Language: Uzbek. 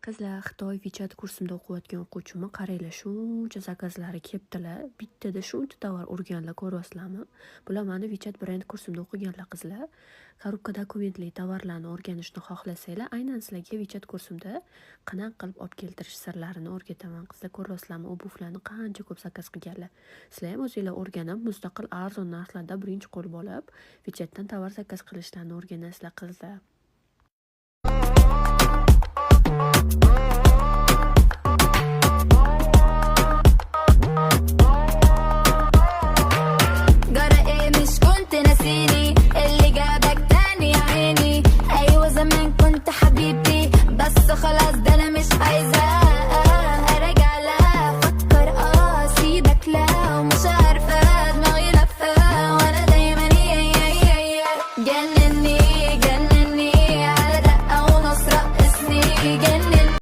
Qizlar, Xitoy WeChat kursimda o'qiyotgan o'quvchimni qaranglar, shuncha zakazlari kelibdilar. Bittada shuncha tovar urganlar, ko'ryapsizlarmi? Bular mani WeChat brend kursimda o'qiganlar qizlar. Korobka dokumentli tovarlarni o'rganishni xohlasanglar, aynan sizlarga WeChat kursimda qanaqa qilib olib keltirish sirlarini o'rgataman. Qizlar, ko'ryapsizlarmi, obuvlarni qancha ko'p zakaz qilganlar. Sizlar ham o'zingizlar o'rganib, mustaqil arzon narxlarda birinchi qo'l bo'lib, WeChatdan tovar zakaz qilishlarni o'rganasizlar qizlar. جرى ايه مش كنت ناسيني اللي جابك تاني يا عيني ايوه زمان كنت حبيبي بس خلاص ده انا مش عايزة